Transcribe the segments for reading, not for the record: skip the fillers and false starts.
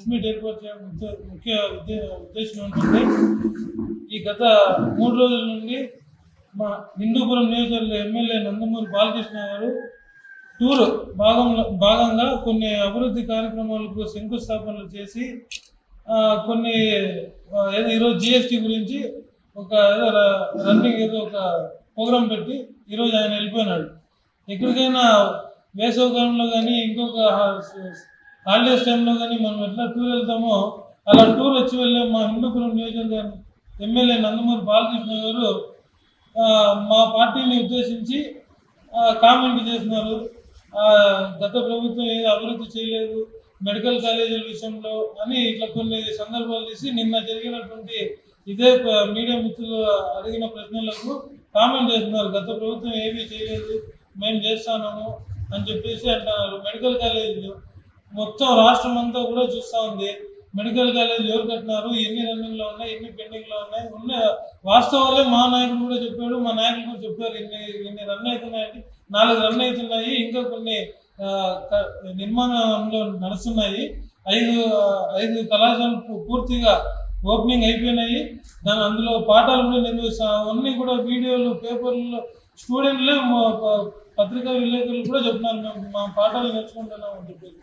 Press meet ఏర్పాటు చేయడం ముఖ్య ఉద్దేశం ఏంటంటే ఈ గత 3 రోజుల నుండి మా హిందూపురం నియోజకవర్గ ఎమ్మెల్యే నందమూరి బాలకృష్ణ గారు టూర్ భాగంగా కొన్ని అభివృద్ధి కార్యక్రమాలకు శంకుస్థాపనలు చేసి కొన్ని ఏదో ఈరోజు జిఎస్టీ గురించి ఒక ఏదో రన్నింగ్ ఏదో ఒక ప్రోగ్రాం పెట్టి ఈరోజు ఆయన వెళ్ళిపోయినాడు. ఎక్కడికైనా వేసవికాలంలో కానీ ఇంకొక హాలిడేస్ టైంలో కానీ మనం ఎట్లా టూర్ వెళ్తామో అలా టూర్ వచ్చి వెళ్ళే మా హిందూపురం నియోజకవర్గ ఎమ్మెల్యే నందమూరి బాలకృష్ణ గారు మా పార్టీని ఉద్దేశించి కామెంట్ చేస్తున్నారు. గత ప్రభుత్వం ఏదో అభివృద్ధి చేయలేదు మెడికల్ కాలేజీల విషయంలో అని ఇట్లా కొన్ని సందర్భాలు తీసి నిన్న జరిగినటువంటి ఇదే మీడియా మిత్రులు అడిగిన ప్రశ్నలకు కామెంట్ చేస్తున్నారు. గత ప్రభుత్వం ఏమీ చేయలేదు మేము చేస్తాము అని చెప్పేసి అంటున్నారు. మెడికల్ కాలేజీలు మొత్తం రాష్ట్రం అంతా కూడా చూస్తూ ఉంది. మెడికల్ కాలేజీలు ఎవరు కట్టినారు, ఎన్ని రన్నింగ్లో ఉన్నాయి, ఎన్ని పెండింగ్లో ఉన్న వాస్తవాలే మా నాయకుడు కూడా చెప్పాడు, మా నాయకులు కూడా చెప్పారు. ఇన్ని రన్ అవుతున్నాయండి, 4 రన్ అవుతున్నాయి, ఇంకా కొన్ని నిర్మాణంలో నడుస్తున్నాయి. 5 కళాశాలలు పూర్తిగా ఓపెనింగ్ అయిపోయినాయి. అందులో పాఠాలు కూడా నిర్వహిస్తాం. అవన్నీ కూడా వీడియోలు పేపర్లలో స్టూడెంట్లే పత్రికా విలేకరులు కూడా చెప్తున్నారు మేము మా పాఠాలు నేర్చుకుంటున్నాం అని చెప్పేసి.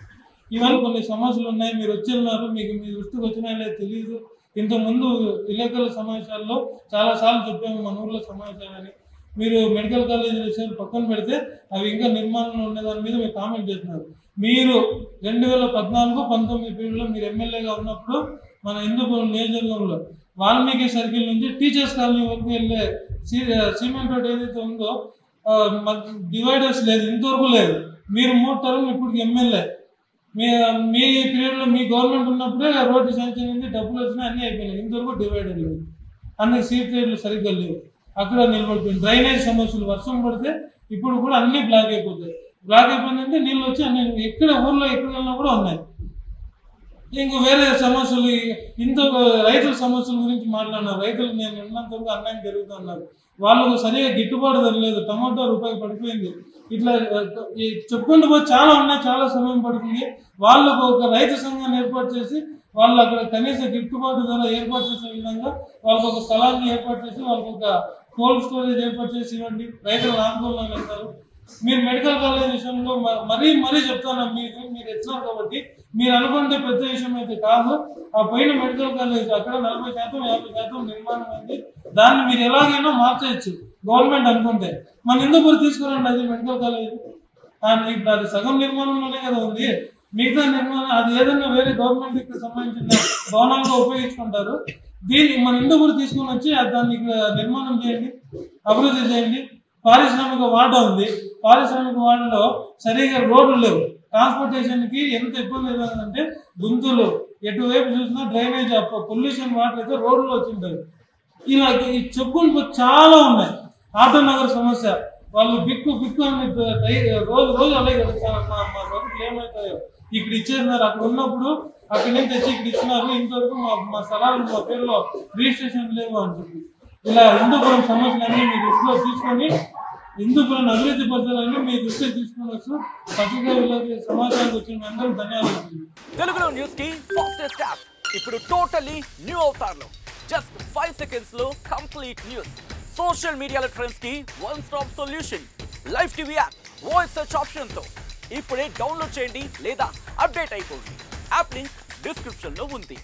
ఇవన్నీ కొన్ని సమస్యలు ఉన్నాయి, మీరు వచ్చి ఉన్నారు, మీకు మీ దృష్టికి వచ్చినాయో తెలియదు. ఇంతకుముందు విలేకరుల సమావేశాల్లో చాలాసార్లు చెప్పాము మన ఊళ్ళో సమావేశాలని. మీరు మెడికల్ కాలేజీ విషయాలు పక్కన పెడితే అవి ఇంకా నిర్మాణంలో ఉండే దాని మీద మీరు కామెంట్ చేస్తున్నారు. మీరు 2014-19 పీరియడ్లో మీరు ఎమ్మెల్యేగా ఉన్నప్పుడు మన హిందూపురం నియోజకవర్గంలో వాల్మీకి సర్కిల్ నుంచి టీచర్స్ కాలనీ వరకు వెళ్ళే సిమెంట్ రోడ్ ఏదైతే ఉందో డివైడర్స్ లేదు, ఇంతవరకు లేదు. మీరు 3 టర్మ్ ఇప్పుడు ఎమ్మెల్యే, మీ పీరియడ్లో మీ గవర్నమెంట్ ఉన్నప్పుడే రోడ్డు శాంక్షన్ అయింది, డబ్బులు వచ్చినా అన్నీ అయిపోయినాయి. ఇంతవరకు డివైడర్ లేదు, అన్ని సీట్ రేట్లు సరిగ్గా లేవు, అక్కడ నిలబడిపోయింది. డ్రైనేజ్ సమస్యలు వర్షం పడితే ఇప్పుడు కూడా అన్నీ బ్లాక్ అయిపోతాయి. బ్లాక్ అయిపోయిందంటే నీళ్ళు వచ్చి అన్ని ఎక్కడ ఊర్లో ఎక్కడ వెళ్ళినా కూడా ఉన్నాయి. ఇంకో వేరే సమస్యలు ఇంత రైతుల సమస్యల గురించి మాట్లాడినారు. రైతులు నేను ఉన్నంతవరకు అన్యాయం జరుగుతున్నారు, వాళ్ళకు సరిగా గిట్టుబాటు ధరలేదు, టమాటో రూపాయి పడిపోయింది. ఇట్లా చెప్పుకుంటూ పోయి చాలా ఉన్నాయి, చాలా సమయం పడుతుంది. వాళ్ళకు ఒక రైతు సంఘాన్ని ఏర్పాటు చేసి వాళ్ళు అక్కడ కనీస గిట్టుబాటు ధర ఏర్పాటు చేసే విధంగా వాళ్ళకు ఒక స్థలాన్ని ఏర్పాటు చేసి వాళ్ళకు ఒక కోల్డ్ స్టోరేజ్ ఏర్పాటు చేసి ఇవ్వండి. రైతులు ఆందోళన వెళ్తారు. మీరు మెడికల్ కాలేజ్ విషయంలో మరీ చెప్తాను, మీరు ఎత్తున్నారు కాబట్టి మీరు అనుకుంటే పెద్ద విషయం అయితే కాదు. ఆ పైన మెడికల్ కాలేజ్ అక్కడ 40%, 50% నిర్మాణం అయింది. దాన్ని మీరు ఎలాగైనా మార్చేయచ్చు గవర్నమెంట్ అనుకుంటే. మన హిందూపూర్ తీసుకురండి అది మెడికల్ కాలేజ్. ఇప్పుడు అది సగం నిర్మాణంలోనే కదా ఉంది, మిగతా నిర్మాణం అది ఏదైనా వేరే గవర్నమెంట్కి సంబంధించిన భవనాలుగా ఉపయోగించుకుంటారు. దీన్ని మన హిందూపూర్ తీసుకుని వచ్చి దాన్ని నిర్మాణం చేయండి, అభివృద్ధి చేయండి. పారిశ్రామిక వాడ ఉంది, పారిశ్రామిక వాడలో సరిగా రోడ్లు లేవు. ట్రాన్స్పోర్టేషన్కి ఎంత ఇబ్బంది అవుతుందంటే గుంతులు, ఎటువైపు చూసినా డ్రైనేజ్ పొల్యూషన్ వాటర్ అయితే రోడ్లు వచ్చింటారు. ఇలా చెప్పుకుంటూ చాలా ఉన్నాయి. ఆటో నగర్ సమస్య, వాళ్ళు బిక్కు అని రోజు అలాగే మా బతుకులు ఏమవుతాయో ఇక్కడ ఇచ్చేస్తున్నారు. అక్కడ ఉన్నప్పుడు అక్కడి నుంచి తెచ్చి ఇక్కడ ఇచ్చినారు. ఇంతవరకు మా స్థలాలు మా పేరులో రిజిస్ట్రేషన్ లేవు అని చెప్పి ఇలా హిందూపురం సమస్యలన్నీ మీ దృష్టిలో తీసుకొని హిందూపురం అభివృద్ధి పరచాలని మీ దృష్టిలో తీసుకొని వచ్చు. పత్రికా సమాచారం వచ్చిన అందరూ ధన్యవాదాలు. తెలుగులో న్యూస్ కి ఫాస్టెస్ట్ యాప్ ఇప్పుడు టోటల్లీ న్యూ అవతార్లో జస్ట్ 5 seconds లో కంప్లీట్ న్యూస్. సోషల్ మీడియాలో ట్రెండ్స్ కి one stop solution. Live TV app voice search option తో ఇప్పుడే డౌన్లోడ్ చేయండి లేదా అప్డేట్ అయిపోండి. యాప్ లింక్ డిస్క్రిప్షన్ లో ఉంది.